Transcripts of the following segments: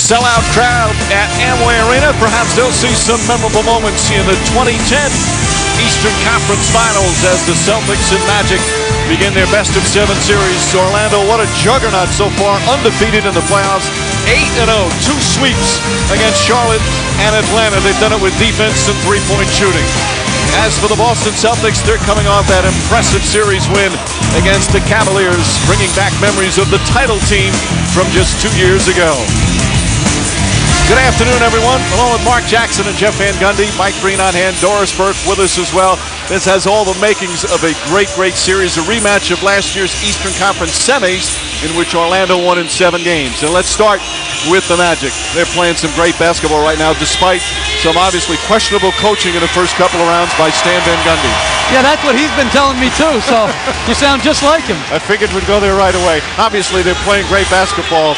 sellout crowd at Amway Arena. Perhaps they'll see some memorable moments in the 2010 Eastern Conference Finals as the Celtics and Magic begin their best-of-7 series. Orlando, what a juggernaut so far, undefeated in the playoffs, 8-0, 2 sweeps against Charlotte and Atlanta. They've done it with defense and three-point shooting. As for the Boston Celtics, they're coming off that impressive series win against the Cavaliers, bringing back memories of the title team from just 2 years ago. Good afternoon, everyone. Along with Mark Jackson and Jeff Van Gundy, Mike Green on hand, Doris Burke with us as well. This has all the makings of a great, great series, a rematch of last year's Eastern Conference semis, in which Orlando won in 7 games. And let's start with the Magic. They're playing some great basketball right now, despite some obviously questionable coaching in the first couple of rounds by Stan Van Gundy. Yeah, that's what he's been telling me too, so you sound just like him. I figured we'd go there right away. Obviously, they're playing great basketball,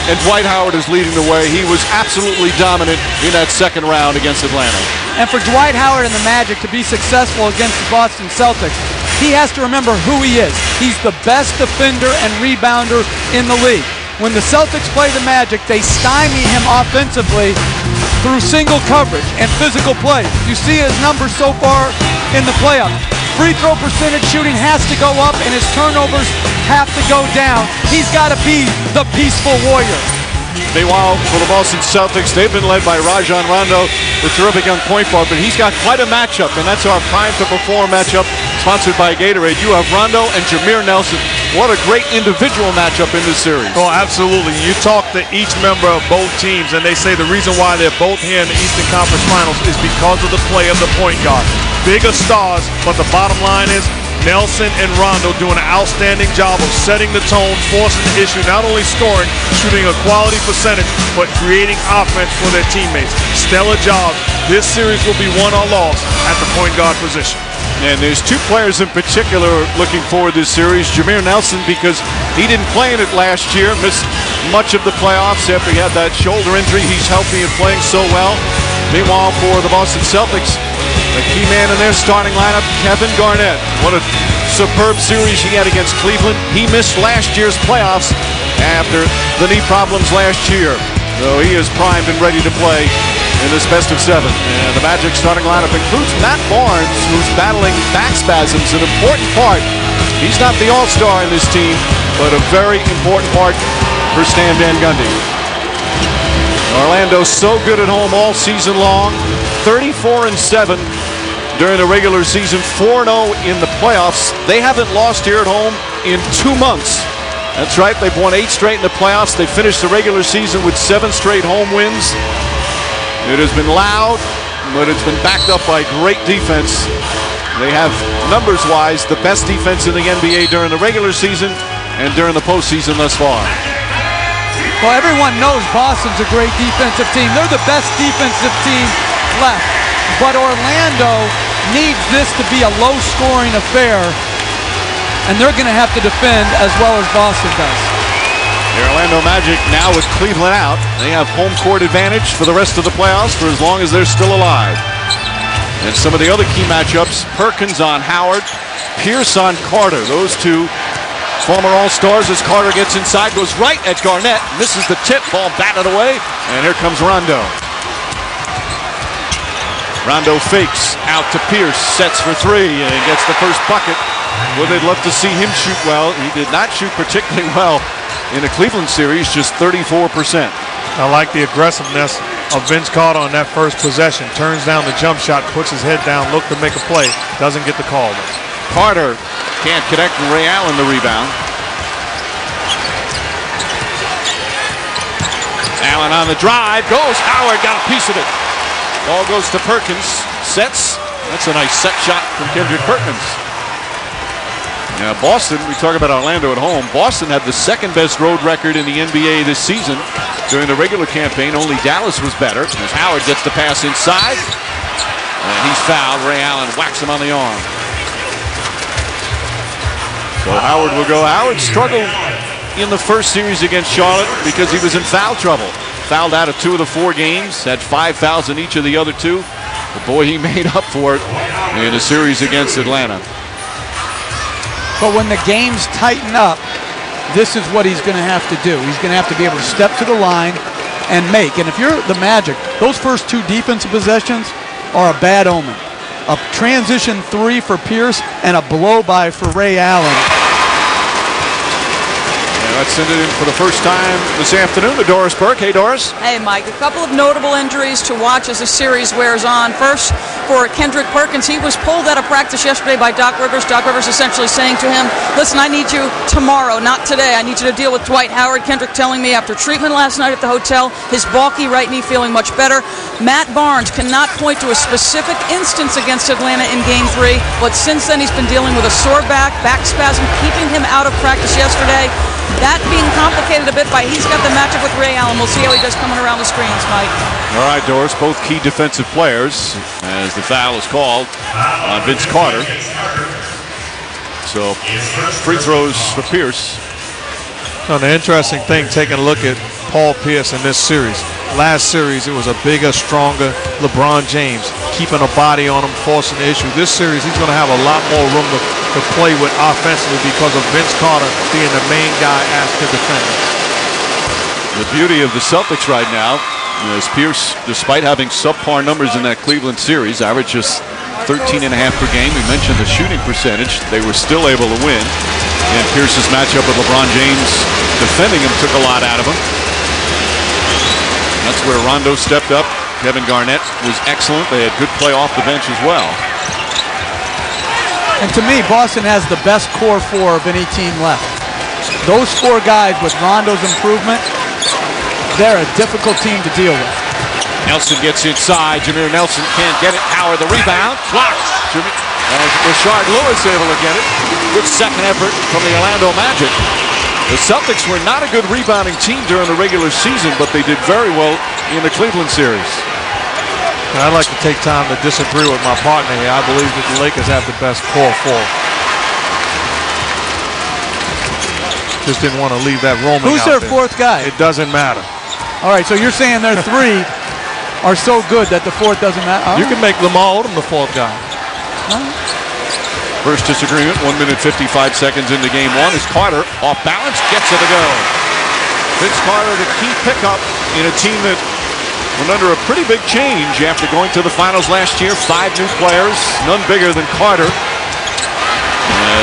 and Dwight Howard is leading the way. He was absolutely dominant in that second round against Atlanta. And for Dwight Howard and the Magic to be successful against the Boston Celtics, he has to remember who he is. He's the best defender and rebounder in the league. When the Celtics play the Magic, they stymie him offensively through single coverage and physical play. You see his numbers so far in the playoffs. Free throw percentage shooting has to go up and his turnovers have to go down. He's got to be the peaceful warrior. Meanwhile, for the Boston Celtics, they've been led by Rajon Rondo, the terrific young point guard, but he's got quite a matchup, and that's our Prime to Perform matchup sponsored by Gatorade. You have Rondo and Jameer Nelson. What a great individual matchup in this series. Oh, absolutely. You talk to each member of both teams, and they say the reason why they're both here in the Eastern Conference Finals is because of the play of the point guard. Bigger stars, but the bottom line is Nelson and Rondo doing an outstanding job of setting the tone, forcing the issue, not only scoring, shooting a quality percentage, but creating offense for their teammates. Stellar job. This series will be won or lost at the point guard position. And there's 2 players in particular looking forward to this series. Jameer Nelson, because he didn't play in it last year, missed much of the playoffs after he had that shoulder injury. He's healthy and playing so well. Meanwhile, for the Boston Celtics, the key man in their starting lineup, Kevin Garnett. What a superb series he had against Cleveland. He missed last year's playoffs after the knee problems last year. So he is primed and ready to play in this best-of-7. And the Magic starting lineup includes Matt Barnes, who's battling back spasms, an important part. He's not the all-star in this team, but a very important part for Stan Van Gundy. Orlando's so good at home all season long, 34-7 during the regular season, 4-0 in the playoffs. They haven't lost here at home in 2 months. That's right, they've won 8 straight in the playoffs. They finished the regular season with 7 straight home wins. It has been loud, but it's been backed up by great defense. They have, numbers-wise, the best defense in the NBA during the regular season and during the postseason thus far. Well, everyone knows Boston's a great defensive team. They're the best defensive team left. But Orlando needs this to be a low-scoring affair, and they're going to have to defend as well as Boston does. The Orlando Magic now with Cleveland out. They have home court advantage for the rest of the playoffs for as long as they're still alive. And some of the other key matchups, Perkins on Howard, Pierce on Carter. Those 2 former All-Stars as Carter gets inside, goes right at Garnett, misses the tip, ball batted away, and here comes Rondo. Rondo fakes out to Pierce, sets for 3, and gets the first bucket. Well, they'd love to see him shoot well. He did not shoot particularly well in the Cleveland series, just 34%. I like the aggressiveness of Vince Carter on that first possession. Turns down the jump shot, puts his head down, look to make a play, doesn't get the call. Carter can't connect, and Ray Allen the rebound. Allen on the drive, goes, Howard got a piece of it. Ball goes to Perkins, sets. That's a nice set shot from Kendrick Perkins. Now Boston, we talk about Orlando at home. Boston had the 2nd best road record in the NBA this season. During the regular campaign, only Dallas was better. As Howard gets the pass inside, and he's fouled. Ray Allen whacks him on the arm. So Howard will go. Howard struggled in the first series against Charlotte because he was in foul trouble. Fouled out of 2 of the 4 games, had 5 fouls in each of the other 2. But boy, he made up for it in a series against Atlanta. But when the games tighten up, this is what he's going to have to do. He's going to have to be able to step to the line and make. And if you're the Magic, those first 2 defensive possessions are a bad omen. A transition 3 for Pierce and a blow-by for Ray Allen. Let's send it in for the first time this afternoon to Doris Burke. Hey, Doris. Hey, Mike. A couple of notable injuries to watch as the series wears on. First, for Kendrick Perkins, he was pulled out of practice yesterday by Doc Rivers. Doc Rivers essentially saying to him, listen, I need you tomorrow, not today. I need you to deal with Dwight Howard. Kendrick telling me after treatment last night at the hotel, his bulky right knee feeling much better. Matt Barnes cannot point to a specific instance against Atlanta in Game 3, but since then he's been dealing with a sore back spasm, keeping him out of practice yesterday. That being complicated a bit by he's got the matchup with Ray Allen. We'll see how he does coming around the screens, Mike. All right, Doris, both key defensive players as the foul is called on Vince Carter. So free throws for Pierce. So the interesting thing, taking a look at Paul Pierce in this series. Last series, it was a bigger, stronger LeBron James, keeping a body on him, forcing the issue. This series, he's going to have a lot more room to play with offensively because of Vince Carter being the main guy asked to defend him. The beauty of the Celtics right now is Pierce, despite having subpar numbers in that Cleveland series, averaged just 13.5 per game. We mentioned the shooting percentage. They were still able to win. And Pierce's matchup with LeBron James defending him took a lot out of him. That's where Rondo stepped up. Kevin Garnett was excellent. They had good play off the bench as well. And to me, Boston has the best core 4 of any team left. Those 4 guys with Rondo's improvement, they're a difficult team to deal with. Nelson gets inside. Jameer Nelson can't get it. Howard the rebound. Blocked. Rashard Lweis able to get it. Good second effort from the Orlando Magic. The Celtics were not a good rebounding team during the regular season, but they did very well in the Cleveland series. I'd like to take time to disagree with my partner here. I believe that the Lakers have the best core 4. Just didn't want to leave that roaming Who's out their 4th guy? It doesn't matter. All right, so you're saying their 3 are so good that the 4th doesn't matter? You can make Lamar Odom the 4th guy. First disagreement, 1 minute 55 seconds into game 1 is Carter off balance, gets it to go. Vince Carter, the key pickup in a team that went under a pretty big change after going to the finals last year. 5 new players, none bigger than Carter.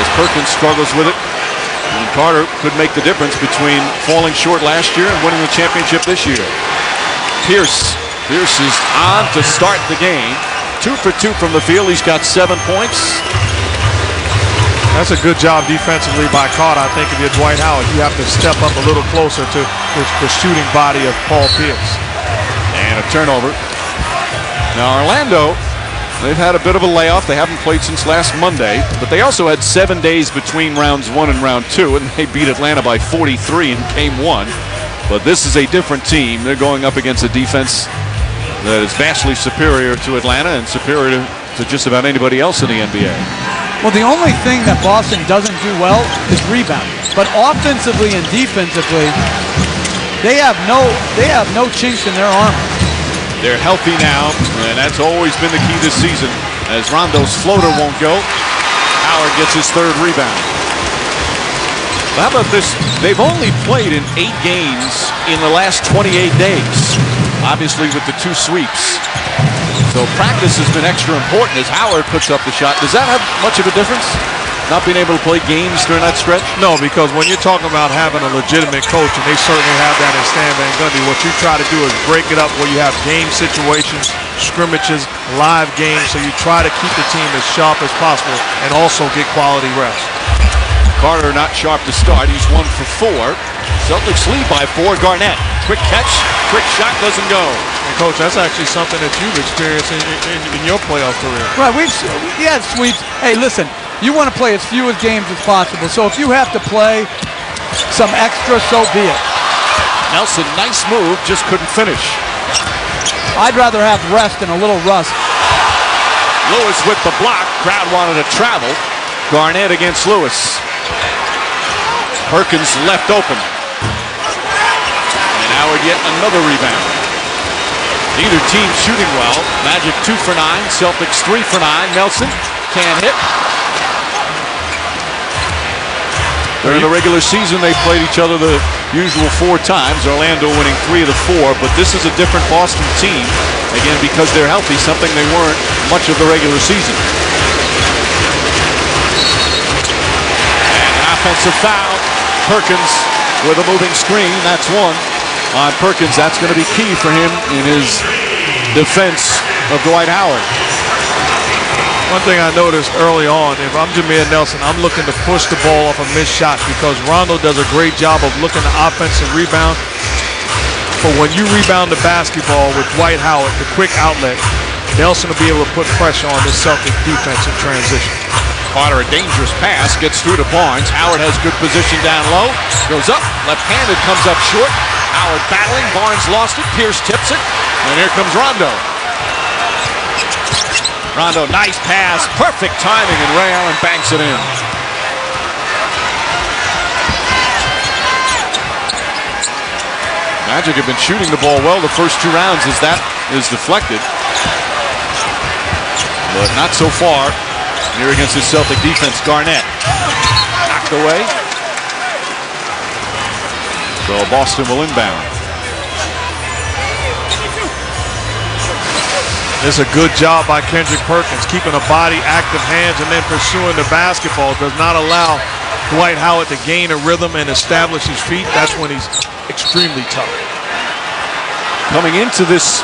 As Perkins struggles with it. And Carter could make the difference between falling short last year and winning the championship this year. Pierce is on to start the game. 2 for 2 from the field. He's got 7 points. That's a good job defensively by Carter. I think if you're Dwight Howard, you have to step up a little closer to the shooting body of Paul Pierce. And a turnover. Now Orlando, they've had a bit of a layoff. They haven't played since last Monday, but they also had 7 days between rounds 1 and round 2, and they beat Atlanta by 43 in game 1. But this is a different team. They're going up against a defense that is vastly superior to Atlanta and superior to just about anybody else in the NBA. Well, the only thing that Boston doesn't do well is rebounding. But offensively and defensively, they have no chinks in their armor. They're healthy now, and that's always been the key this season. As Rondo's floater won't go, Howard gets his 3rd rebound. Well, how about this? They've only played in 8 games in the last 28 days, obviously with the 2 sweeps. So practice has been extra important as Howard puts up the shot. Does that have much of a difference? Not being able to play games during that stretch? No, because when you're talking about having a legitimate coach, and they certainly have that in Stan Van Gundy, what you try to do is break it up where you have game situations, scrimmages, live games, so you try to keep the team as sharp as possible and also get quality rest. Carter not sharp to start. He's 1 for 4. Celtics lead by 4. Garnett. Quick catch. Quick shot doesn't go. And Coach, that's actually something that you've experienced in your playoff career. Right, we had sweeps. Hey, listen, you want to play as few games as possible. So if you have to play some extra, so be it. Nelson, nice move, just couldn't finish. I'd rather have rest and a little rust. Lweis with the block. Crowd wanted to travel. Garnett against Lweis. Perkins left open. And Howard yet another rebound. Neither team shooting well. Magic 2 for 9. Celtics 3 for 9. Nelson can't hit. During the regular season, they played each other the usual 4 times. Orlando winning 3 of the 4, but this is a different Boston team, again, because they're healthy, something they weren't much of the regular season. And an offensive foul. Perkins with a moving screen. That's one on Perkins. That's going to be key for him in his defense of Dwight Howard. One thing I noticed early on, if I'm Jameer Nelson, I'm looking to push the ball off a missed shot because Rondo does a great job of looking to offensive rebound. But when you rebound the basketball with Dwight Howard, the quick outlet, Nelson will be able to put pressure on the Celtics defense in transition. Carter, a dangerous pass, gets through to Barnes. Howard has good position down low. Goes up, left-handed, comes up short. Howard battling, Barnes lost it. Pierce tips it, and here comes Rondo. Rondo, nice pass, perfect timing, and Ray Allen banks it in. Magic have been shooting the ball well the first 2 rounds as that is deflected. But not so far here against the Celtic defense. Garnett knocked away. So Boston will inbound. It's a good job by Kendrick Perkins, keeping a body, active hands, and then pursuing the basketball. Does not allow Dwight Howard to gain a rhythm and establish his feet. That's when he's extremely tough. Coming into this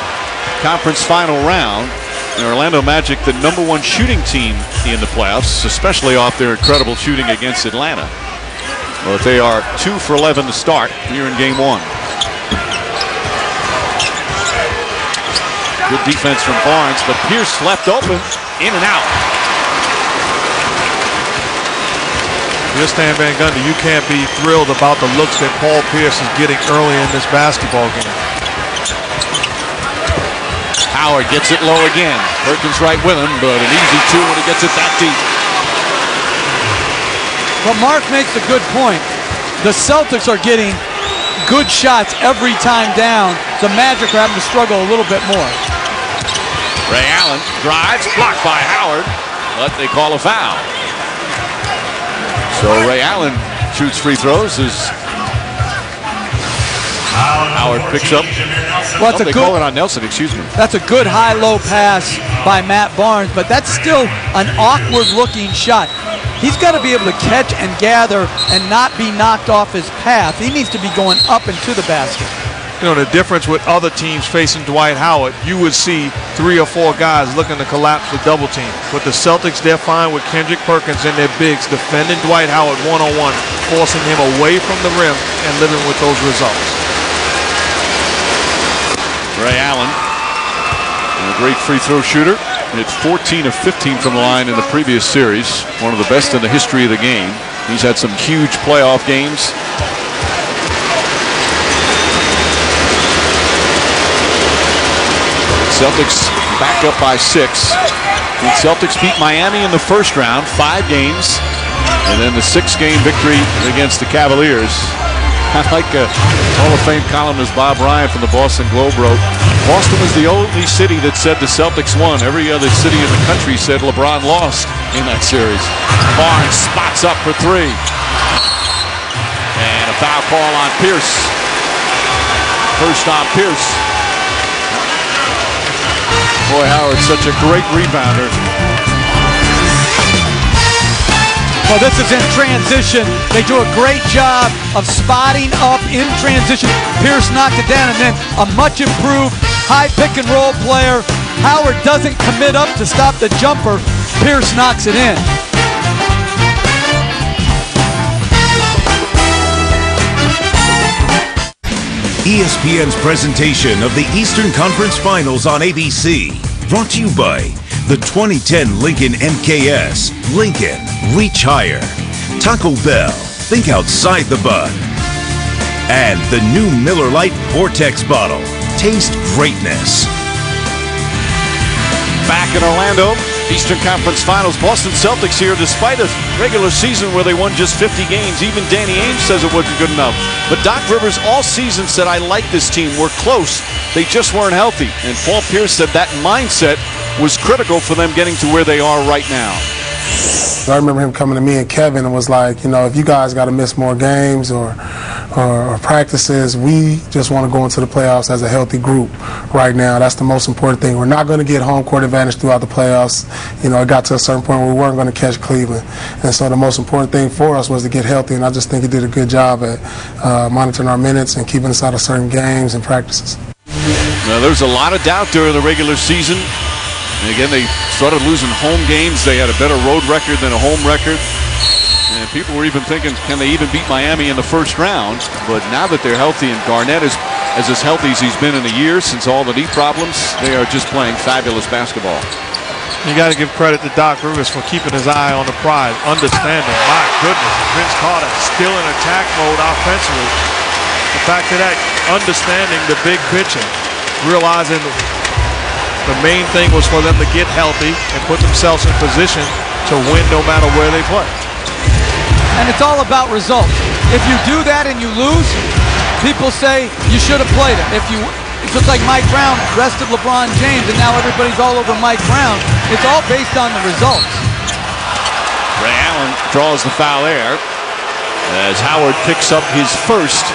conference final round, the Orlando Magic, the #1 shooting team in the playoffs, especially off their incredible shooting against Atlanta. But they are 2 for 11 to start here in game 1. Good defense from Barnes, but Pierce left open, in and out. You're Stan Van Gundy, you can't be thrilled about the looks that Paul Pierce is getting early in this basketball game. Howard gets it low again. Perkins right with him, but an easy 2 when he gets it that deep. But Mark makes a good point. The Celtics are getting good shots every time down. The Magic are having to struggle a little bit more. Ray Allen drives, blocked by Howard, but they call a foul. So Ray Allen shoots free throws as Howard picks up. Well, it's they call it on Nelson, excuse me. That's a good high-low pass by Matt Barnes, but that's still an awkward-looking shot. He's got to be able to catch and gather and not be knocked off his path. He needs to be going up and to the basket. You know, the difference with other teams facing Dwight Howard, you would see 3 or 4 guys looking to collapse the double team. With the Celtics, they're fine with Kendrick Perkins and their bigs defending Dwight Howard one-on-one, forcing him away from the rim and living with those results. Ray Allen, a great free throw shooter. It's 14 of 15 from the line in the previous series. One of the best in the history of the game. He's had some huge playoff games. Celtics back up by 6. The Celtics beat Miami in the first round, 5 games. And then the 6-game victory against the Cavaliers. I like Hall of Fame columnist Bob Ryan from the Boston Globe wrote, Boston was the only city that said the Celtics won. Every other city in the country said LeBron lost in that series. Barnes spots up for 3. And a foul call on Pierce. First on Pierce. Boy, Howard's such a great rebounder. Well, this is in transition. They do a great job of spotting up in transition. Pierce knocked it down, and then a much improved high pick and roll player. Howard doesn't commit up to stop the jumper. Pierce knocks it in. ESPN's presentation of the Eastern Conference Finals on ABC. Brought to you by the 2010 Lincoln MKS. Lincoln, reach higher. Taco Bell, think outside the bun. And the new Miller Lite Vortex bottle. Taste greatness. Back in Orlando, Eastern Conference Finals. Boston Celtics here, despite a regular season where they won just 50 games. Even Danny Ainge says it wasn't good enough. But Doc Rivers all season said, I like this team. We're close. They just weren't healthy. And Paul Pierce said that mindset was critical for them getting to where they are right now. I remember him coming to me and Kevin and was like, you know, if you guys got to miss more games or or practices. We just want to go into the playoffs as a healthy group right now. That's the most important thing. We're not going to get home court advantage throughout the playoffs. You know, it got to a certain point where we weren't going to catch Cleveland. And so the most important thing for us was to get healthy, and I just think he did a good job at monitoring our minutes and keeping us out of certain games and practices. Now, there's a lot of doubt during the regular season. And again, they started losing home games. They had a better road record than a home record. And people were even thinking, can they even beat Miami in the first round? But now that they're healthy and Garnett is as healthy as he's been in a year since all the knee problems, they are just playing fabulous basketball. You got to give credit to Doc Rivers for keeping his eye on the prize, understanding, my goodness, Vince Carter still in attack mode offensively. The fact of that, understanding the big picture, realizing the main thing was for them to get healthy and put themselves in position to win no matter where they play. And it's all about results. If you do that and you lose, people say you should have played him. It's just like Mike Brown rested LeBron James and now everybody's all over Mike Brown. It's all based on the results. Ray Allen draws the foul there as Howard picks up his first.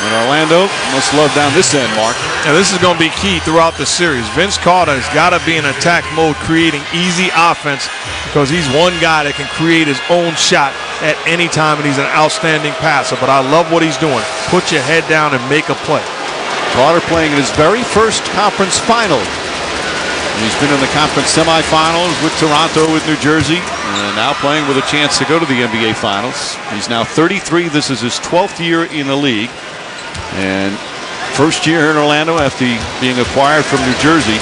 And Orlando must love down this end, Mark. And this is going to be key throughout the series. Vince Carter has got to be in attack mode, creating easy offense, because he's one guy that can create his own shot at any time, and he's an outstanding passer. But I love what he's doing. Put your head down and make a play. Carter playing in his very first conference final. He's been in the conference semifinals with Toronto, with New Jersey, and now playing with a chance to go to the NBA Finals. He's now 33. This is his 12th year in the league. And first year here in Orlando after being acquired from New Jersey.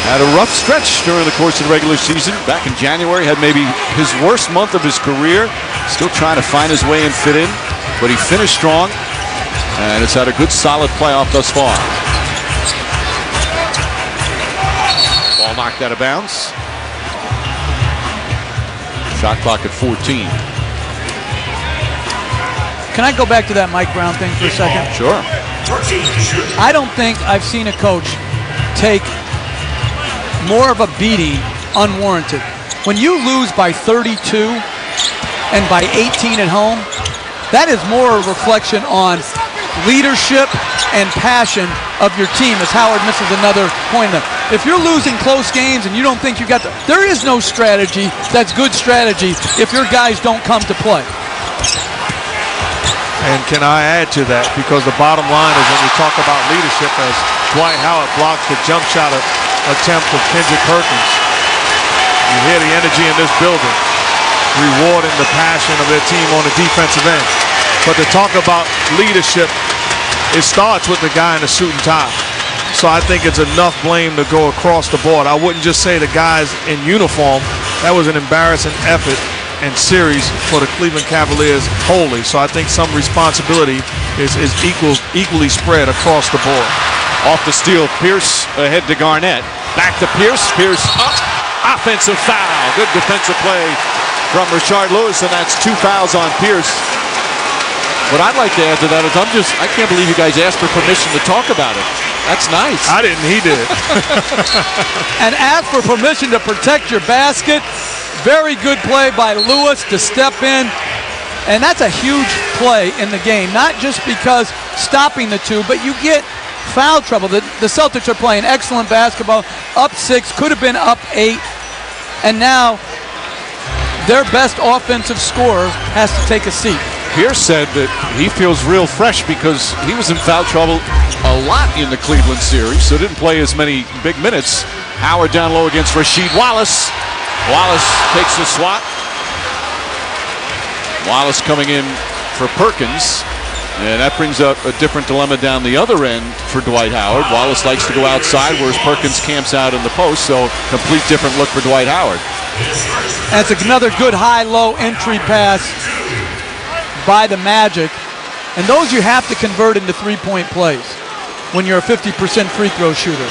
Had a rough stretch during the course of the regular season. Back in January, had maybe his worst month of his career. Still trying to find his way and fit in. But he finished strong. And it's had a good, solid playoff thus far. Ball knocked out of bounds. Shot clock at 14. Can I go back to that Mike Brown thing for a second? Sure. I don't think I've seen a coach take more of a beating unwarranted. When you lose by 32 and by 18 at home, that is more a reflection on leadership and passion of your team, as Howard misses another point. If you're losing close games and you don't think you got there is no strategy that's good strategy if your guys don't come to play. And can I add to that? Because the bottom line is when we talk about leadership, as Dwight Howard blocks the jump shot attempt of Kendrick Perkins, you hear the energy in this building, rewarding the passion of their team on the defensive end. But to talk about leadership, it starts with the guy in the suit and tie. So I think it's enough blame to go across the board. I wouldn't just say the guys in uniform. That was an embarrassing effort and series for the Cleveland Cavaliers wholly. So I think some responsibility is equally spread across the board. Off the steal, Pierce ahead to Garnett. Back to Pierce. Pierce up. Offensive foul. Good defensive play from Rashard Lewis, and that's 2 fouls on Pierce. What I'd like to add to that is I can't believe you guys asked for permission to talk about it. That's nice. I didn't, he did. And ask for permission to protect your basket. Very good play by Lewis to step in. And that's a huge play in the game. Not just because stopping the two, but you get foul trouble. The Celtics are playing excellent basketball. Up 6, could have been up 8. And now their best offensive scorer has to take a seat. Pierce said that he feels real fresh because he was in foul trouble a lot in the Cleveland series, so didn't play as many big minutes. Howard down low against Rasheed Wallace. Wallace takes the swat. Wallace coming in for Perkins. And that brings up a different dilemma down the other end for Dwight Howard. Wallace likes to go outside, whereas Perkins camps out in the post, so complete different look for Dwight Howard. That's another good high-low entry pass by the Magic. And those you have to convert into three-point plays when you're a 50% free throw shooter.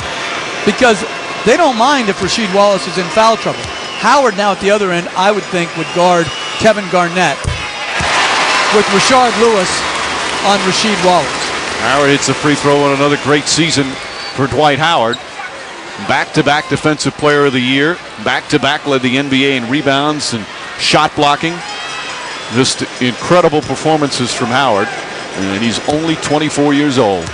Because they don't mind if Rasheed Wallace is in foul trouble. Howard now at the other end, I would think, would guard Kevin Garnett with Rashard Lewis on Rasheed Wallace. Howard hits a free throw on another great season for Dwight Howard. Back-to-back Defensive Player of the Year. Back-to-back led the NBA in rebounds and shot blocking. Just incredible performances from Howard, and he's only 24 years old.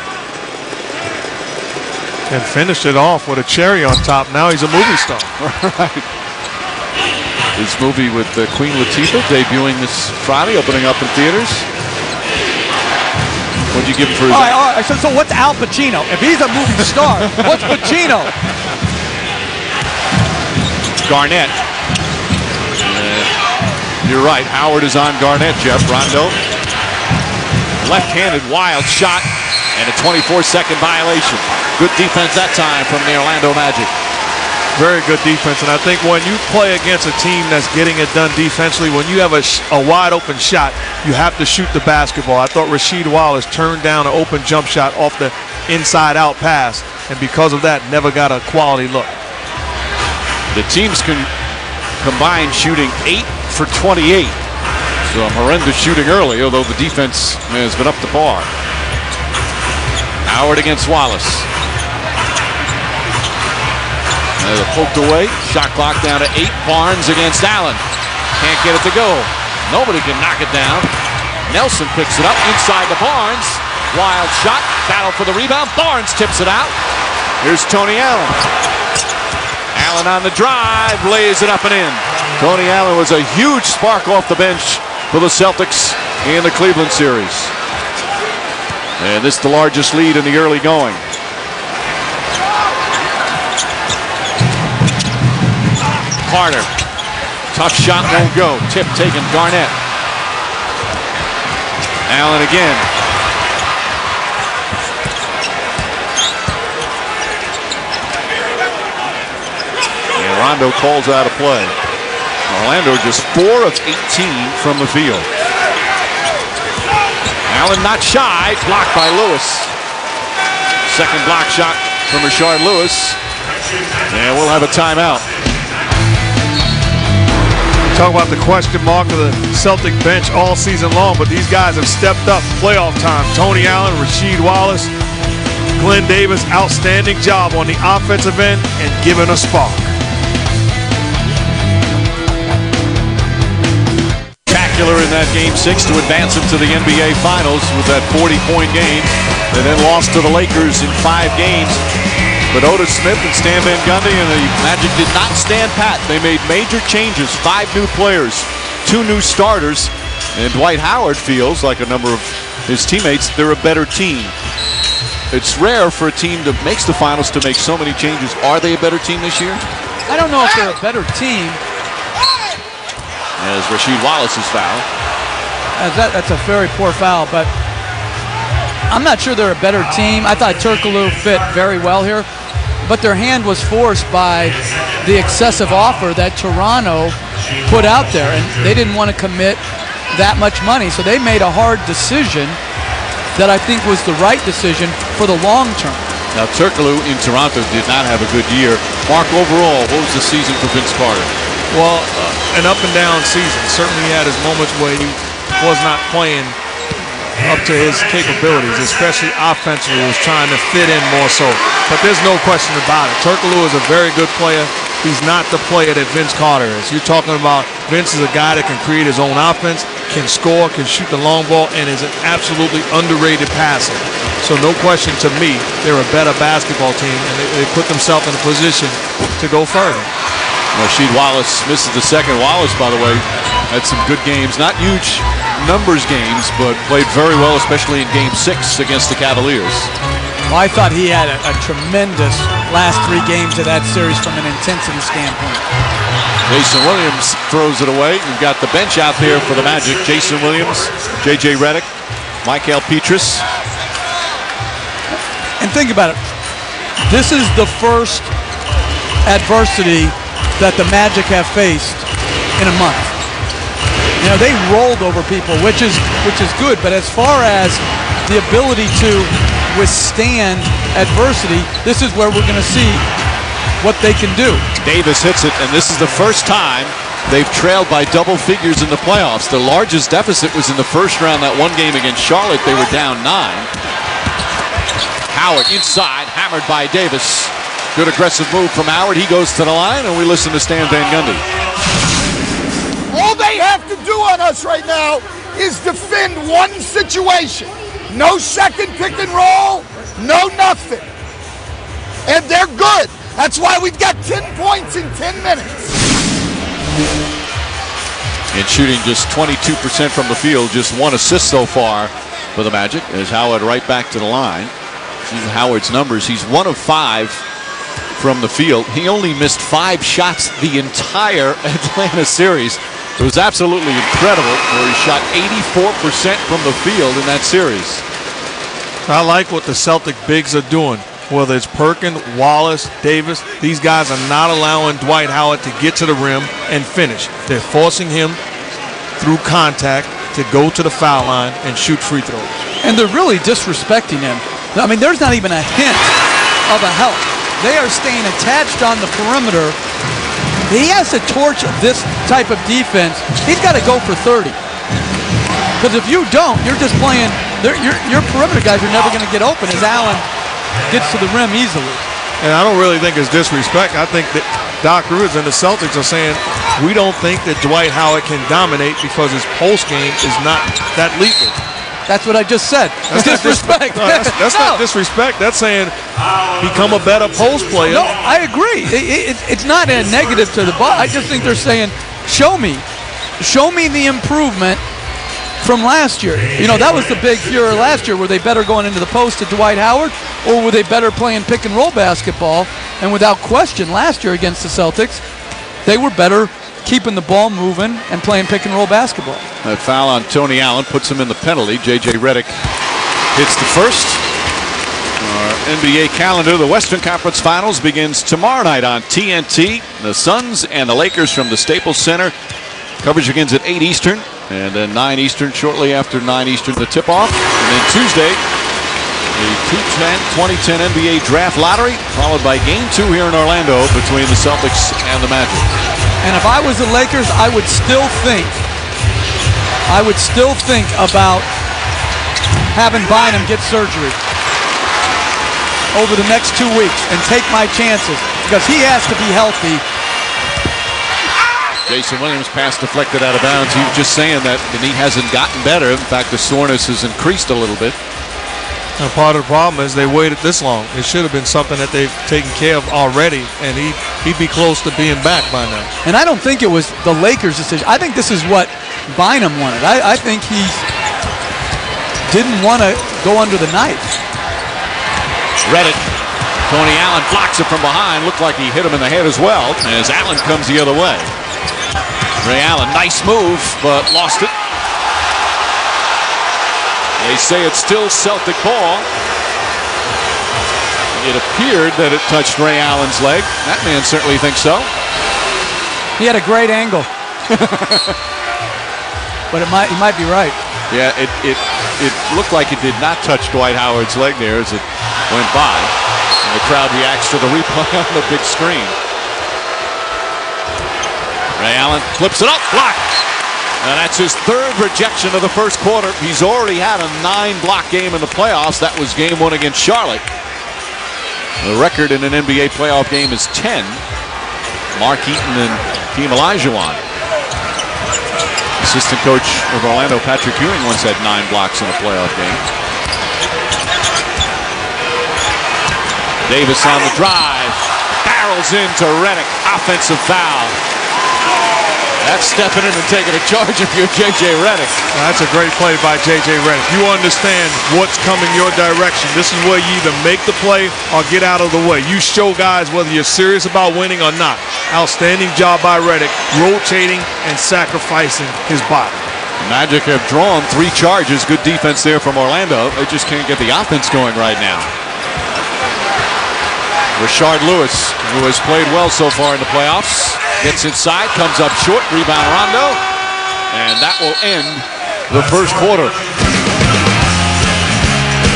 And finished it off with a cherry on top. Now he's a movie star. Right. His movie with Queen Latifah debuting this Friday, opening up in theaters. What'd you give him for his... All right. So what's Al Pacino? If he's a movie star, what's Pacino? Garnett. You're right. Howard is on Garnett, Jeff. Rondo. Left-handed wild shot and a 24-second violation. Good defense that time from the Orlando Magic. Very good defense, and I think when you play against a team that's getting it done defensively, when you have a wide open shot, you have to shoot the basketball. I thought Rasheed Wallace turned down an open jump shot off the inside out pass, and because of that, never got a quality look. The teams can combine shooting 8 for 28. So horrendous shooting early, although the defense has been up to par. Howard against Wallace. Poked away. Shot clock down to 8. Barnes against Allen. Can't get it to go. Nobody can knock it down. Nelson picks it up inside the Barnes. Wild shot. Battle for the rebound. Barnes tips it out. Here's Tony Allen. Allen on the drive. Lays it up and in. Tony Allen was a huge spark off the bench for the Celtics in the Cleveland series. And this is the largest lead in the early going. Carter. Tough shot, won't go. Tip taken, Garnett. Allen again. And Rondo calls out a play. Orlando just 4 of 18 from the field. Allen not shy, blocked by Lweis. Second block shot from Rashard Lewis. And we'll have a timeout. Talk about the question mark of the Celtic bench all season long, but these guys have stepped up playoff time. Tony Allen, Rasheed Wallace, Glenn Davis, outstanding job on the offensive end and giving a spark. Spectacular in that Game 6 to advance into the NBA Finals with that 40-point game. They then lost to the Lakers in 5 games. But Otis Smith and Stan Van Gundy and the Magic did not stand pat. They made major changes, 5 new players, 2 new starters, and Dwight Howard feels like a number of his teammates, they're a better team. It's rare for a team that makes the finals to make so many changes. Are they a better team this year? I don't know if they're a better team. As Rasheed Wallace is fouled. That's a very poor foul, but I'm not sure they're a better team. I thought Turkoglu fit very well here, but their hand was forced by the excessive offer that Toronto put out there, and they didn't want to commit that much money, so they made a hard decision that I think was the right decision for the long term. Now, Turkoglu in Toronto did not have a good year. Mark, overall, what was the season for Vince Carter? Well, an up and down season. Certainly he had his moments where he was not playing up to his capabilities, especially offensively. He was trying to fit in more so. But there's no question about it. Turkoglu is a very good player. He's not the player that Vince Carter is. You're talking about Vince is a guy that can create his own offense, can score, can shoot the long ball, and is an absolutely underrated passer. So no question to me, they're a better basketball team, and they put themselves in a position to go further. Rasheed Wallace misses the second. Wallace, by the way, had some good games. Not huge numbers games, but played very well, especially in Game 6 against the Cavaliers. Well, I thought he had a tremendous last 3 games of that series from an intensity standpoint. Jason Williams throws it away. We've got the bench out there for the Magic. Jason Williams, J.J. Redick, Michael Petrus. And think about it. This is the first adversity that the Magic have faced in a month. You know, they rolled over people, which is good, but as far as the ability to withstand adversity, this is where we're going to see what they can do. Davis hits it, and this is the first time they've trailed by double figures in the playoffs. The largest deficit was in the first round, that one game against Charlotte. They were down 9. Howard inside, hammered by Davis. Good aggressive move from Howard. He goes to the line, and we listen to Stan Van Gundy. All day they have to do on us right now is defend one situation. No second pick and roll, no nothing. And they're good. That's why we've got 10 points in 10 minutes. And shooting just 22% from the field, just 1 assist so far for the Magic as Howard right back to the line. See Howard's numbers. He's 1 of 5 from the field. He only missed 5 shots the entire Atlanta series. It was absolutely incredible where he shot 84% from the field in that series. I like what the Celtic bigs are doing. Whether it's Perkins, Wallace, Davis, these guys are not allowing Dwight Howard to get to the rim and finish. They're forcing him through contact to go to the foul line and shoot free throws. And they're really disrespecting him. I mean, there's not even a hint of a help. They are staying attached on the perimeter. He has to torch this type of defense. He's got to go for 30. Because if you don't, you're just playing, your perimeter guys are never going to get open as Allen gets to the rim easily. And I don't really think it's disrespect. I think that Doc Rivers and the Celtics are saying we don't think that Dwight Howard can dominate because his post game is not that lethal. That's what I just said. That's disrespect. No, that's not disrespect. That's saying become a better post player. No, I agree. It's not a negative to the ball. I just think they're saying, show me the improvement from last year. You know, that was the big furor last year. Were they better going into the post to Dwight Howard, or were they better playing pick and roll basketball? And without question, last year against the Celtics, they were better keeping the ball moving and playing pick and roll basketball. That foul on Tony Allen puts him in the penalty. J.J. Redick hits the first. Our NBA calendar, the Western Conference Finals begins tomorrow night on TNT. The Suns and the Lakers from the Staples Center. Coverage begins at 8 Eastern. And then 9 Eastern, shortly after 9 Eastern, the tip-off. And then Tuesday, the 2010 NBA Draft Lottery, followed by Game 2 here in Orlando between the Celtics and the Magic. And if I was the Lakers, I would still think about having Bynum get surgery over the next 2 weeks and take my chances because he has to be healthy. Jason Williams pass deflected out of bounds. He was just saying that the knee hasn't gotten better. In fact, the soreness has increased a little bit. And part of the problem is they waited this long. It should have been something that they've taken care of already, and he'd be close to being back by now. And I don't think it was the Lakers' decision. I think this is what Bynum wanted. I think he didn't want to go under the knife. Redick. Tony Allen blocks it from behind. Looked like he hit him in the head as well as Allen comes the other way. Ray Allen, nice move, but lost it. They say it's still Celtic ball. It appeared that it touched Ray Allen's leg. That man certainly thinks so. He had a great angle. But he might be right. Yeah, it looked like it did not touch Dwight Howard's leg there as it went by. And the crowd reacts to the replay on the big screen. Ray Allen flips it up, blocked. And that's his 3rd rejection of the first quarter. He's already had a 9-block game in the playoffs. That was game 1 against Charlotte. The record in an NBA playoff game is 10. Mark Eaton and Team Olajuwon. Assistant coach of Orlando, Patrick Ewing, once had 9 blocks in a playoff game. Davis on the drive. Barrels into Redick. Offensive foul. That's stepping in and taking a charge if you're J.J. Redick. That's a great play by J.J. Redick. You understand what's coming your direction. This is where you either make the play or get out of the way. You show guys whether you're serious about winning or not. Outstanding job by Redick, rotating and sacrificing his body. Magic have drawn 3 charges. Good defense there from Orlando. They just can't get the offense going right now. Rashard Lewis, who has played well so far in the playoffs, gets inside, comes up short, rebound Rondo, and that will end the first quarter.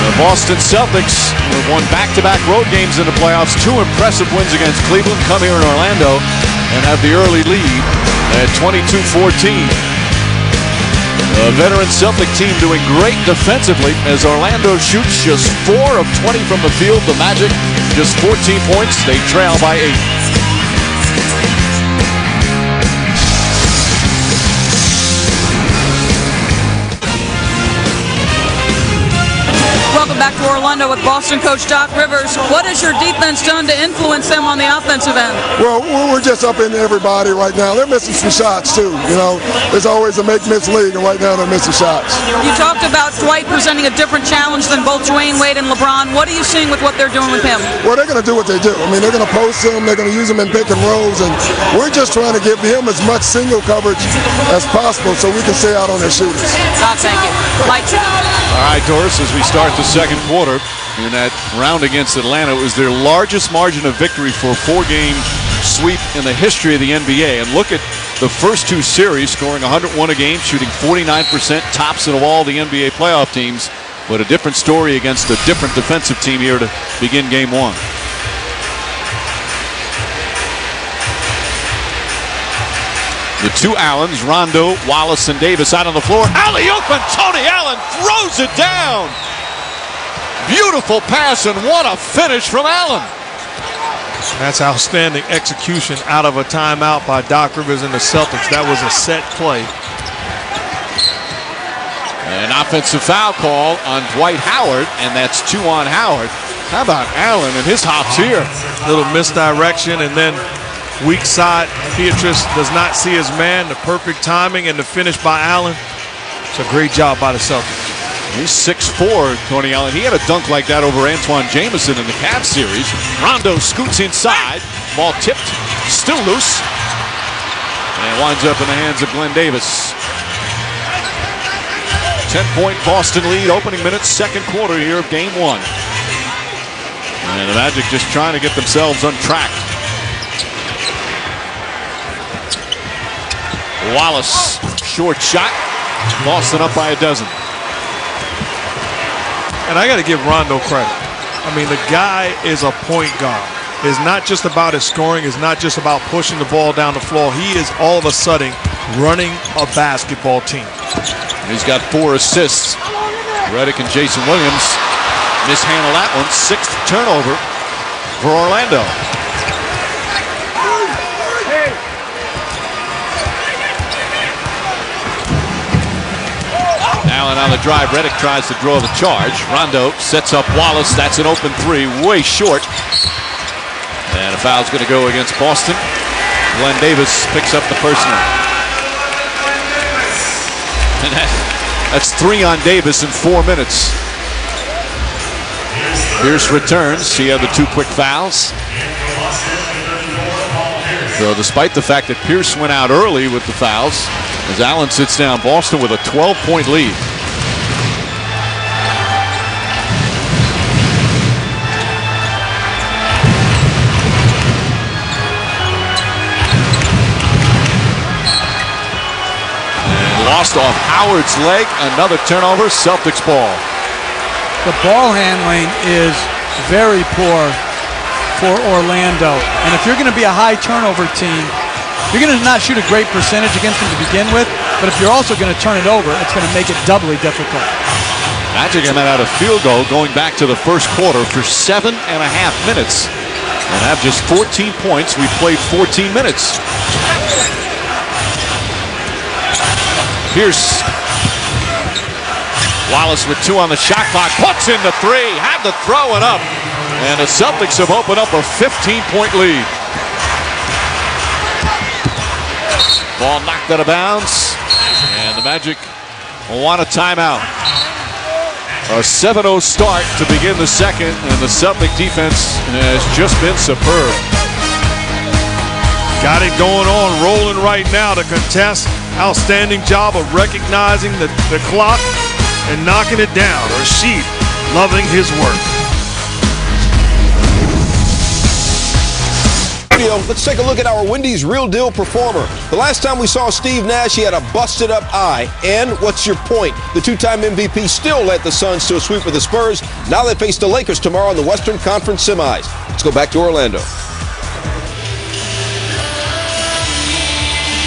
The Boston Celtics have won back-to-back road games in the playoffs, 2 impressive wins against Cleveland, come here in Orlando, and have the early lead at 22-14. The veteran Celtic team doing great defensively as Orlando shoots just 4 of 20 from the field. The Magic just 14 points. They trail by 8. Welcome back to Orlando with Boston coach Doc Rivers. What has your defense done to influence them on the offensive end? Well, we're just up in everybody right now. They're missing some shots, too. You know, there's always a make-miss league, and right now they're missing shots. You talked about Dwight presenting a different challenge than both Dwayne Wade and LeBron. What are you seeing with what they're doing with him? Well, they're going to do what they do. I mean, they're going to post him. They're going to use him in pick and rolls, and we're just trying to give him as much single coverage as possible so we can stay out on their shooters. Doc, thank you. Mike. All right, Doris, as we start the second quarter, in that round against Atlanta, it was their largest margin of victory for a 4-game sweep in the history of the NBA. And look at the first 2 series, scoring 101 a game, shooting 49%, tops of all the NBA playoff teams. But a different story against a different defensive team here to begin game 1. The 2 Allens, Rondo, Wallace, and Davis out on the floor. Alley-oop, and Tony Allen throws it down. Beautiful pass, and what a finish from Allen. That's outstanding execution out of a timeout by Doc Rivers and the Celtics. That was a set play. An offensive foul call on Dwight Howard, and that's 2 on Howard. How about Allen and his hops here? Little misdirection, and then weak side. Beatrice does not see his man. The perfect timing and the finish by Allen. It's a great job by the Celtics. He's 6'4", Tony Allen. He had a dunk like that over Antoine Jameson in the Cavs series. Rondo scoots inside. Ball tipped. Still loose. And winds up in the hands of Glenn Davis. 10-point Boston lead, opening minutes, second quarter here of game 1. And the Magic just trying to get themselves on track. Wallace, short shot. Boston up by a dozen. And I got to give Rondo credit. I mean, the guy is a point guard. It's not just about his scoring. It's not just about pushing the ball down the floor. He is all of a sudden running a basketball team. He's got 4 assists. Redick and Jason Williams mishandle that one. 6th turnover for Orlando. Allen on the drive. Redick tries to draw the charge. Rondo sets up Wallace. That's an open 3, way short. And a foul's going to go against Boston. Glenn Davis picks up the personal. And that's 3 on Davis in 4 minutes. Pierce returns. He had the 2 quick fouls. So despite the fact that Pierce went out early with the fouls, as Allen sits down, Boston with a 12-point lead. And lost off Howard's leg. Another turnover. Celtics ball. The ball handling is very poor for Orlando. And if you're going to be a high turnover team, you're going to not shoot a great percentage against them to begin with, but if you're also going to turn it over, it's going to make it doubly difficult. Magic had a field goal going back to the first quarter for 7.5 minutes and have just 14 points. We played 14 minutes. Pierce. Wallace with 2 on the shot clock. Puts in the 3. Had to throw it up. And the Celtics have opened up a 15-point lead. Ball knocked out of bounds. And the Magic want a timeout. A 7-0 start to begin the second. And the Celtic defense has just been superb. Got it going on, rolling right now to contest. Outstanding job of recognizing the clock and knocking it down. Rashard loving his work. Let's take a look at our Wendy's Real Deal performer. The last time we saw Steve Nash, he had a busted up eye. And what's your point? The 2-time MVP still led the Suns to a sweep with the Spurs. Now they face the Lakers tomorrow in the Western Conference semis. Let's go back to Orlando.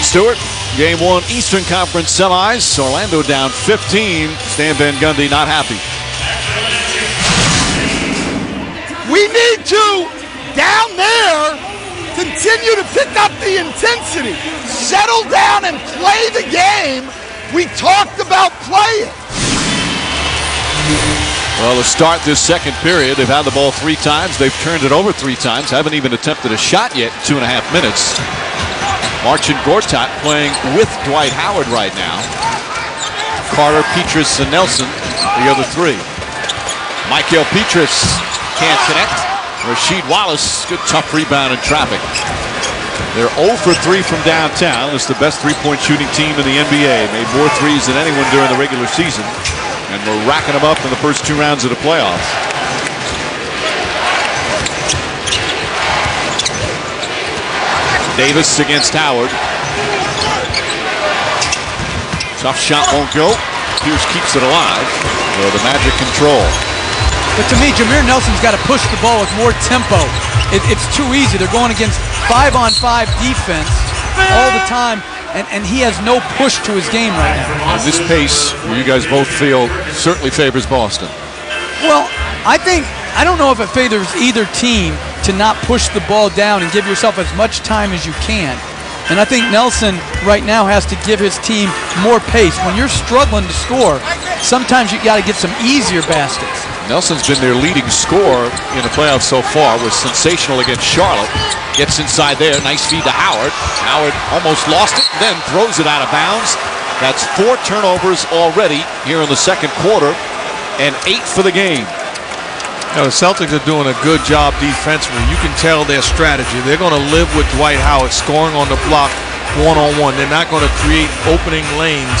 Stewart, game 1 Eastern Conference semis. Orlando down 15. Stan Van Gundy not happy. We need to, down there, continue to pick up the intensity. Settle down and play the game we talked about playing. Well, to start this second period, they've had the ball 3 times. They've turned it over 3 times. Haven't even attempted a shot yet in 2.5 minutes. Marcin Gortat playing with Dwight Howard right now. Carter, Petrus, and Nelson, the other 3. Michael Petrus can't connect. Rasheed Wallace, good tough rebound in traffic. They're 0 for 3 from downtown. It's the best three-point shooting team in the NBA. Made more threes than anyone during the regular season. And we're racking them up in the first 2 rounds of the playoffs. Davis against Howard. Tough shot won't go. Pierce keeps it alive. So the Magic control. But to me, Jameer Nelson's got to push the ball with more tempo. It's too easy. They're going against 5-on-5 defense all the time, and he has no push to his game right now. And this pace, you guys both feel, certainly favors Boston. Well, I don't know if it favors either team to not push the ball down and give yourself as much time as you can. And I think Nelson right now has to give his team more pace. When you're struggling to score, sometimes you got to get some easier baskets. Nelson's been their leading scorer in the playoffs so far. Was sensational against Charlotte. Gets inside there. Nice feed to Howard. Howard almost lost it, then throws it out of bounds. That's 4 turnovers already here in the second quarter, and 8 for the game. You know, the Celtics are doing a good job defensively. You can tell their strategy. They're going to live with Dwight Howard scoring on the block one-on-one. They're not going to create opening lanes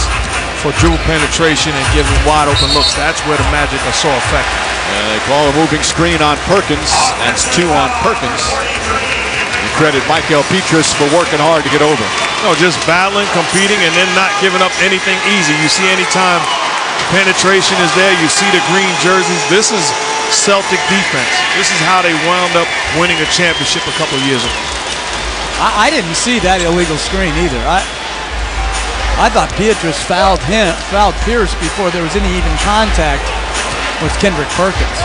for dribble penetration and give him wide open looks. That's where the Magic are so effective. And they call a moving screen on Perkins. That's 2 on Perkins. You credit Michael Petrus for working hard to get over. No, just battling, competing, and then not giving up anything easy. You see anytime penetration is there, you see the green jerseys. This is Celtic defense. This is how they wound up winning a championship a couple of years ago. I didn't see that illegal screen either. I thought Petrus fouled Pierce before there was any even contact with Kendrick Perkins.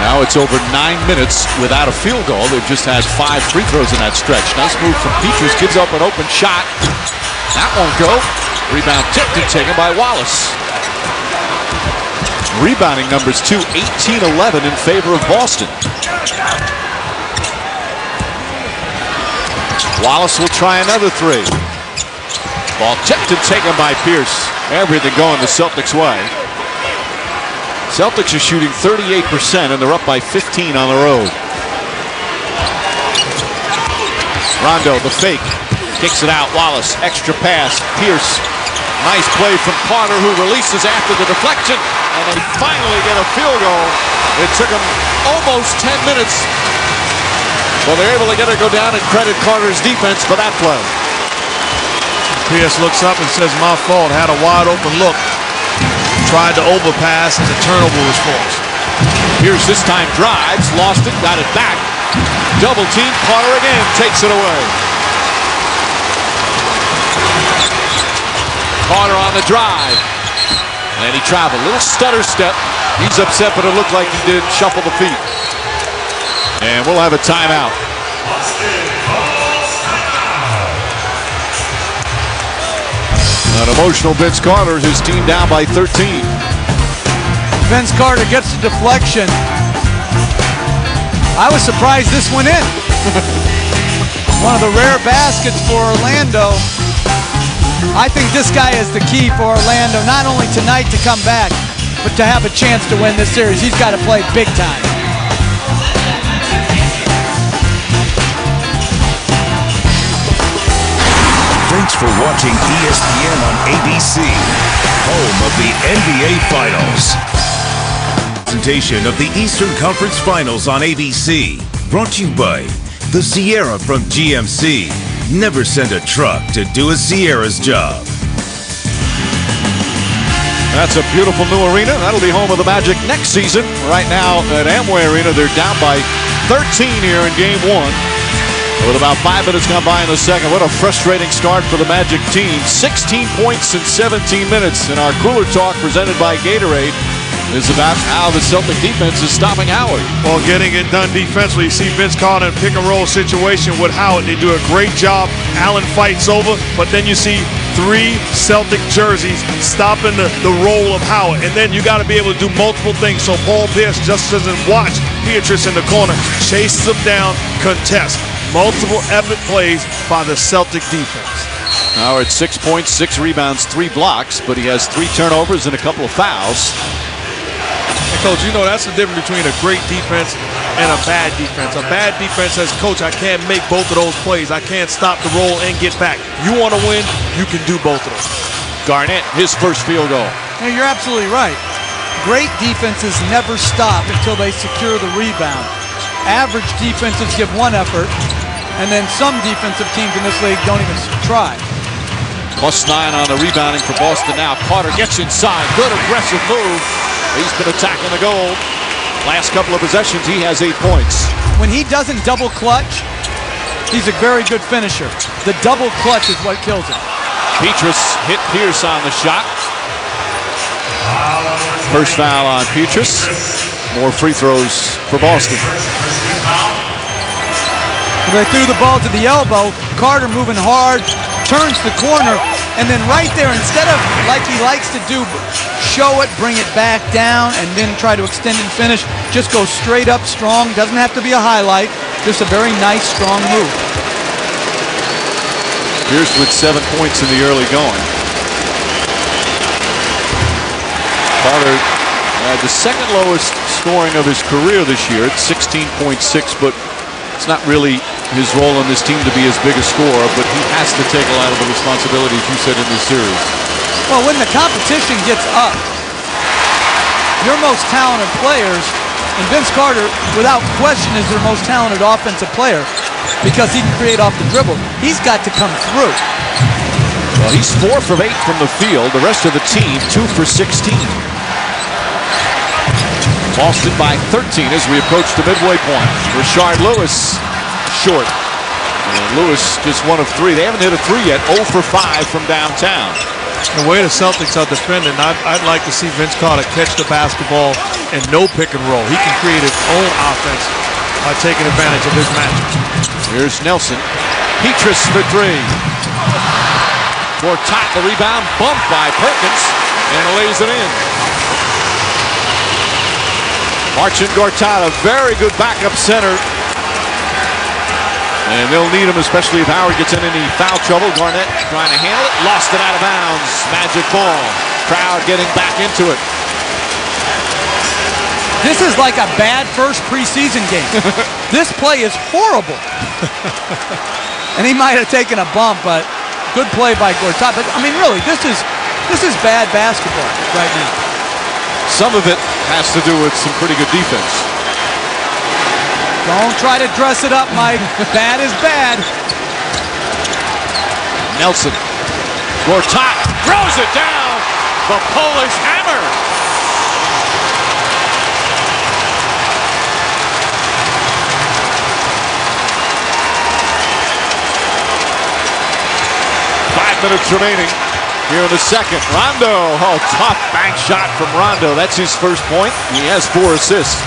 Now it's over 9 minutes without a field goal. They've just had 5 free throws in that stretch. Nice move from Petrus. Gives up an open shot. That won't go. Rebound tipped and taken by Wallace. Rebounding numbers too, 18-11 in favor of Boston. Wallace will try another 3. Ball tipped and taken by Pierce. Everything going the Celtics' way. Celtics are shooting 38% and they're up by 15 on the road. Rondo, the fake. Kicks it out. Wallace, extra pass. Pierce. Nice play from Carter, who releases after the deflection. And they finally get a field goal. It took them almost 10 minutes. Well, they're able to get it go down and credit Carter's defense for that play. Pierce looks up and says, my fault. Had a wide open look. Tried to overpass and the turnover was forced. Pierce this time drives, lost it, got it back. Double team, Carter again takes it away. Carter on the drive. And he traveled. Little stutter step. He's upset, but it looked like he did shuffle the feet. And we'll have a timeout. An emotional Vince Carter, his team down by 13. Vince Carter gets the deflection. I was surprised this went in. One of the rare baskets for Orlando. I think this guy is the key for Orlando, not only tonight to come back, but to have a chance to win this series. He's got to play big time. Thanks for watching ESPN on ABC, home of the NBA Finals. Presentation of the Eastern Conference Finals on ABC. Brought to you by the Sierra from GMC. Never send a truck to do a Sierra's job. That's a beautiful new arena. That'll be home of the Magic next season. Right now at Amway Arena, they're down by 13 here in Game 1. With about 5 minutes gone by in the second. What a frustrating start for the Magic team. 16 points in 17 minutes. And our Cooler Talk presented by Gatorade is about how the Celtic defense is stopping Howard. Well, getting it done defensively. You see Vince Carter in a pick and roll situation with Howard. They do a great job. Allen fights over, but then you see 3 Celtic jerseys stopping the roll of Howard. And then you got to be able to do multiple things. So Paul Pierce just doesn't watch Beatrice in the corner, chases him down, contest. Multiple epic plays by the Celtic defense. Howard 6 points, 6 rebounds, 3 blocks, but he has 3 turnovers and a couple of fouls. And Coach, you know that's the difference between a great defense and a bad defense. A bad defense says, Coach, I can't make both of those plays. I can't stop the roll and get back. You want to win, you can do both of those. Garnett, his first field goal. Yeah, you're absolutely right. Great defenses never stop until they secure the rebound. Average defenses give one effort, and then some defensive teams in this league don't even try. +9 on the rebounding for Boston now. Carter gets inside. Good aggressive move. He's been attacking the goal. Last couple of possessions, he has 8 points. When he doesn't double clutch, he's a very good finisher. The double clutch is what kills him. Petrus hit Pierce on the shot. First foul on Petrus. More free throws for Boston. They threw the ball to the elbow. Carter moving hard, turns the corner, and then right there, instead of like he likes to do, show it, bring it back down, and then try to extend and finish, just go straight up strong. Doesn't have to be a highlight, just a very nice, strong move. Pierce with 7 points in the early going. Carter had the second lowest scoring of his career this year at 16.6, but it's not really his role on this team to be as big a scorer, but he has to take a lot of the responsibilities you said in this series. Well, when the competition gets up, your most talented players, and Vince Carter, without question, is their most talented offensive player because he can create off the dribble. He's got to come through. Well, he's 4 from 8 from the field. The rest of the team, 2 for 16. Boston by 13 as we approach the midway point. Rashard Lweis short. And Lewis just 1 of 3. They haven't hit a 3 yet. 0 for 5 from downtown. The way the Celtics are defending, I'd like to see Vince Carter catch the basketball and no pick and roll. He can create his own offense by taking advantage of his matchup. Here's Nelson. Petrus for 3. Gortat, the rebound, bumped by Perkins, and lays it in. Marcin Gortat, a very good backup center. And they'll need him, especially if Howard gets in any foul trouble. Garnett trying to handle it. Lost it out of bounds. Magic ball. Crowd getting back into it. This is like a bad first preseason game. This play is horrible. And he might have taken a bump, but good play by Gortat. But, I mean, really, this is bad basketball right now. Some of it has to do with some pretty good defense. Don't try to dress it up, Mike. Bad is bad. Nelson. Gortat throws it down. The Polish hammer. Minutes remaining here in the second. Rondo, tough bank shot from Rondo. That's his first point. He has 4 assists.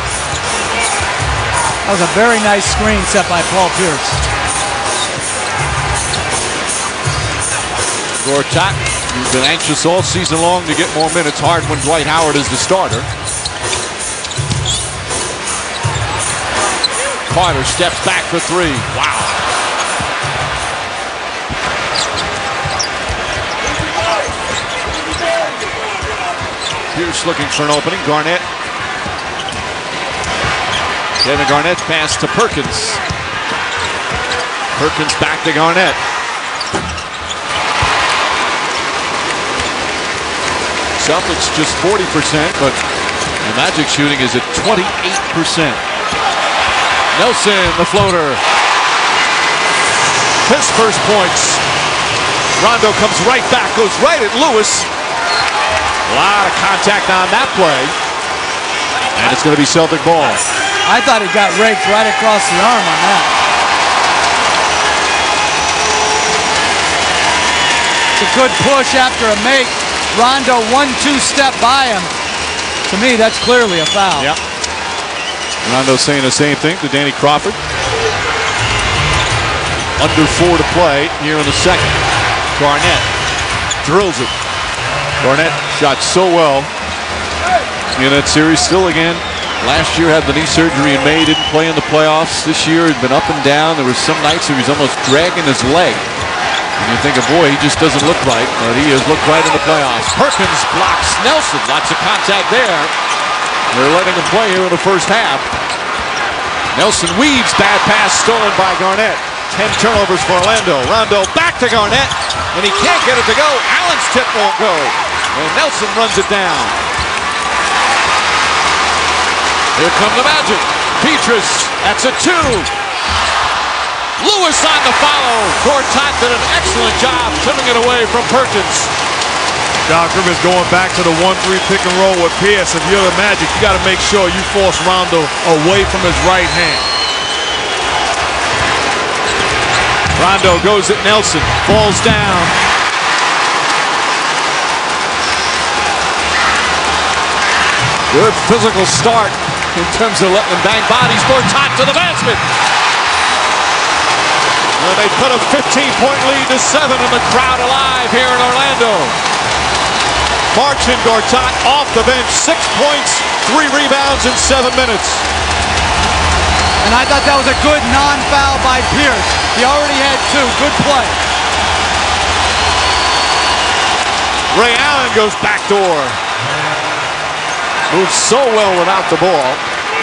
That was a very nice screen set by Paul Pierce. Gortat, who's been anxious all season long to get more minutes. Hard when Dwight Howard is the starter. Carter steps back for 3. Wow. Pierce looking for an opening. Garnett. Kevin Garnett pass to Perkins. Perkins back to Garnett. Celtics just 40%, but the Magic shooting is at 28%. Nelson, the floater. His first points. Rondo comes right back, goes right at Lewis. A lot of contact on that play. And it's going to be Celtic ball. I thought he got raked right across the arm on that. It's a good push after a make. Rondo 1-2 step by him. To me, that's clearly a foul. Yep. Rondo saying the same thing to Danny Crawford. Under 4 to play here in the second. Garnett drills it. Garnett shot so well in that series. Still again, last year had the knee surgery in May, didn't play in the playoffs. This year he's been up and down. There was some nights he was almost dragging his leg. And you think, boy, he just doesn't look right. But he has looked right in the playoffs. Perkins blocks Nelson. Lots of contact there. They're letting him play here in the first half. Nelson weaves, bad pass stolen by Garnett. 10 turnovers for Orlando. Rondo back to Garnett, and he can't get it to go. Allen's tip won't go, and Nelson runs it down. Here come the Magic. Petrus, that's a 2. Lweis on the follow. Gortat did an excellent job turning it away from Perkins. Doc Rivers going back to the 1-3 pick and roll with Pierce. If you're the Magic, you got to make sure you force Rondo away from his right hand. Rondo goes at Nelson, falls down. Good physical start in terms of letting them bang bodies. Gortat to the basket. And they put a 15-point lead to 7, and the crowd alive here in Orlando. Marcin Gortat off the bench, 6 points, 3 rebounds in 7 minutes. And I thought that was a good non-foul by Pierce. He already had 2. Good play. Ray Allen goes backdoor. Moves so well without the ball,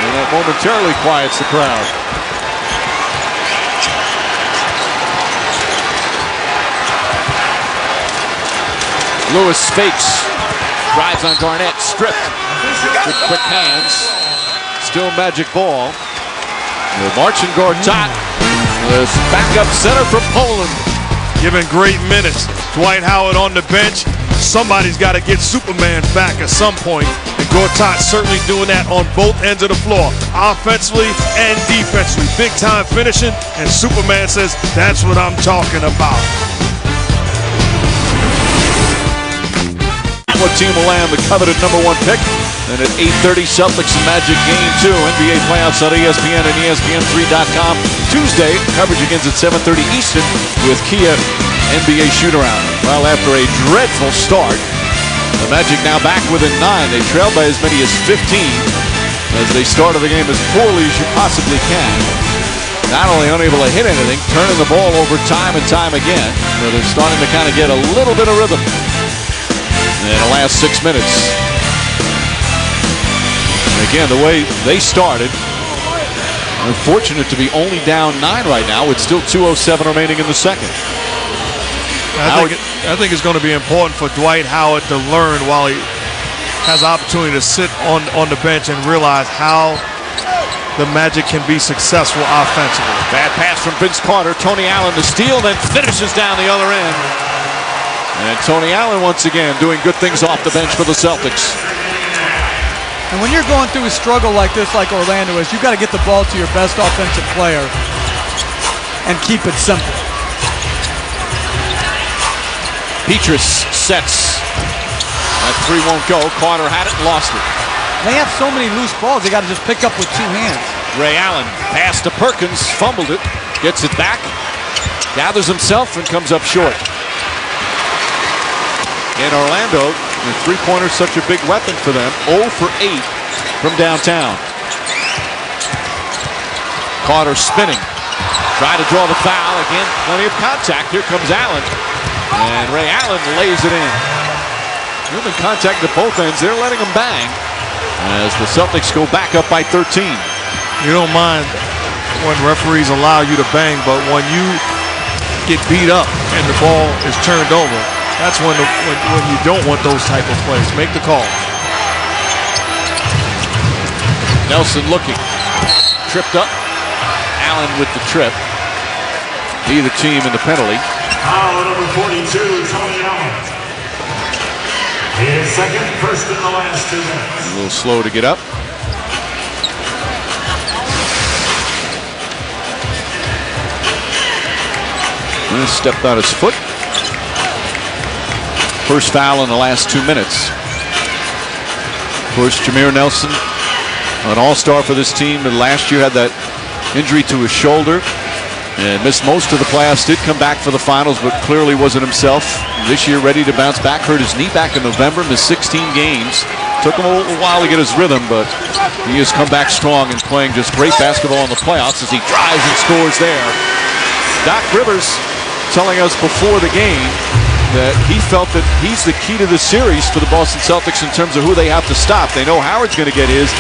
and that momentarily quiets the crowd. Lweis fakes. Drives on Garnett, stripped. With quick hands. Still Magic ball. Marcin Gortat, the backup center from Poland. Giving great minutes. Dwight Howard on the bench. Somebody's got to get Superman back at some point. And Gortat certainly doing that on both ends of the floor. Offensively and defensively. Big time finishing. And Superman says, that's what I'm talking about. What team will land the coveted #1 pick? And at 8:30, Celtics and Magic Game 2. NBA playoffs on ESPN and ESPN3.com. Tuesday, coverage begins at 7:30 Eastern with Kia NBA Shoot-Around. Well, after a dreadful start, the Magic now back within 9. They trailed by as many as 15 as they started the game as poorly as you possibly can. Not only unable to hit anything, turning the ball over time and time again, but they're starting to kind of get a little bit of rhythm in the last 6 minutes. And again, the way they started, they're fortunate to be only down 9 right now with still 2:07 remaining in the second. I think it's going to be important for Dwight Howard to learn while he has the opportunity to sit on the bench and realize how the Magic can be successful offensively. Bad pass from Vince Carter. Tony Allen the steal, then finishes down the other end. And Tony Allen once again doing good things off the bench for the Celtics. And when you're going through a struggle like this, like Orlando is, you've got to get the ball to your best offensive player and keep it simple. Petrus sets. That 3 won't go. Carter had it and lost it. They have so many loose balls, they got to just pick up with 2 hands. Ray Allen pass to Perkins, fumbled it, gets it back, gathers himself and comes up short. In Orlando, the 3-pointer such a big weapon for them. 0 for 8 from downtown. Carter spinning. Try to draw the foul. Again, plenty of contact. Here comes Allen. And Ray Allen lays it in. They've been contact at both ends. They're letting them bang as the Celtics go back up by 13. You don't mind when referees allow you to bang, but when you get beat up and the ball is turned over, that's when you don't want those type of plays. Make the call. Nelson looking. Tripped up. Allen with the trip. Either team in the penalty. Foul number 42, Tony Allen. His second, first in the last 2 minutes. A little slow to get up. And stepped on his foot. First foul in the last 2 minutes. Of course, Jameer Nelson, an all-star for this team, and last year had that injury to his shoulder. and missed most of the playoffs. Did come back for the finals, but clearly wasn't himself. This year ready to bounce back. Hurt his knee back in November, missed 16 games. Took him a little while to get his rhythm, but he has come back strong and playing just great basketball in the playoffs as he drives and scores there. Doc Rivers telling us before the game that he felt that he's the key to the series for the Boston Celtics in terms of who they have to stop. They know Howard's going to get his,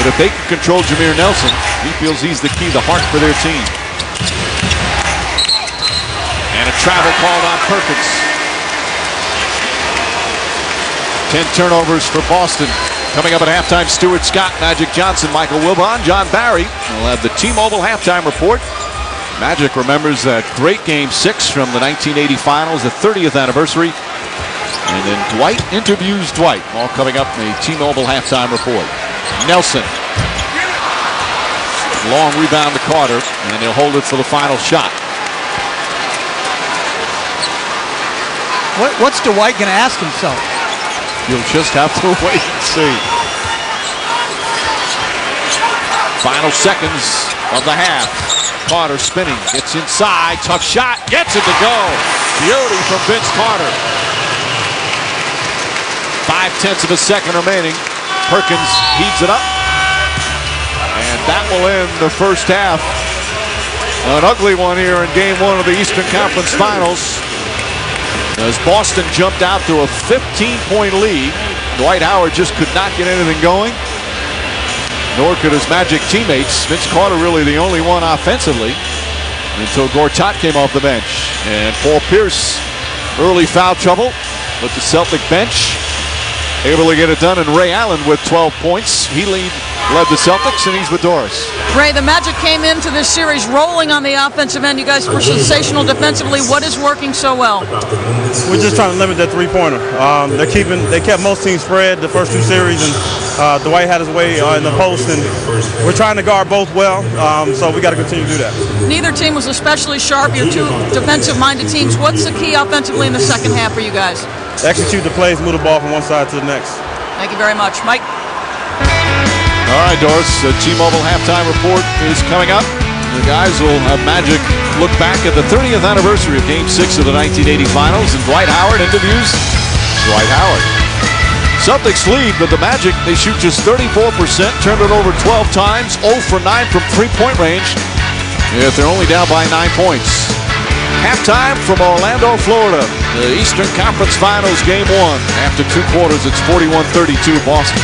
but if they can control Jameer Nelson, he feels he's the key, the heart for their team. And a travel called on Perkins. 10 turnovers for Boston. Coming up at halftime, Stuart Scott, Magic Johnson, Michael Wilbon, John Barry. We'll have the T-Mobile halftime report. Magic remembers that great Game 6 from the 1980 Finals, the 30th anniversary. And then Dwight interviews Dwight. All coming up in the T-Mobile halftime report. Nelson. Long rebound to Carter, and he'll hold it for the final shot. What's Dwight going to ask himself? You'll just have to wait and see. Final seconds of the half. Carter spinning, gets inside, tough shot, gets it to go. Beauty from Vince Carter. 0.5 of a second remaining. Perkins heats it up. And that will end the first half. An ugly one here in Game 1 of the Eastern Conference Finals. As Boston jumped out to a 15-point lead, Dwight Howard just could not get anything going, nor could his Magic teammates. Vince Carter really the only one offensively until Gortat came off the bench. And Paul Pierce, early foul trouble, but the Celtic bench able to get it done. And Ray Allen with 12 points. He led the Celtics, and he's with Doris. Ray, the Magic came into this series rolling on the offensive end. You guys were sensational defensively. What is working so well? We're just trying to limit that three-pointer. They kept most teams spread the first 2 series, and Dwight had his way in the post, and we're trying to guard both well, so we got to continue to do that. Neither team was especially sharp. You're 2 defensive-minded teams. What's the key offensively in the second half for you guys? Execute the plays, move the ball from one side to the next. Thank you very much. Mike? All right, Doris, the T-Mobile halftime report is coming up. The guys will have Magic look back at the 30th anniversary of Game 6 of the 1980 Finals, and Dwight Howard interviews Dwight Howard. Celtics lead, but the Magic, they shoot just 34%, turned it over 12 times, 0 for 9 from three-point range. If they're only down by 9 points. Halftime from Orlando, Florida. The Eastern Conference Finals Game 1. After 2 quarters, it's 41-32 Boston.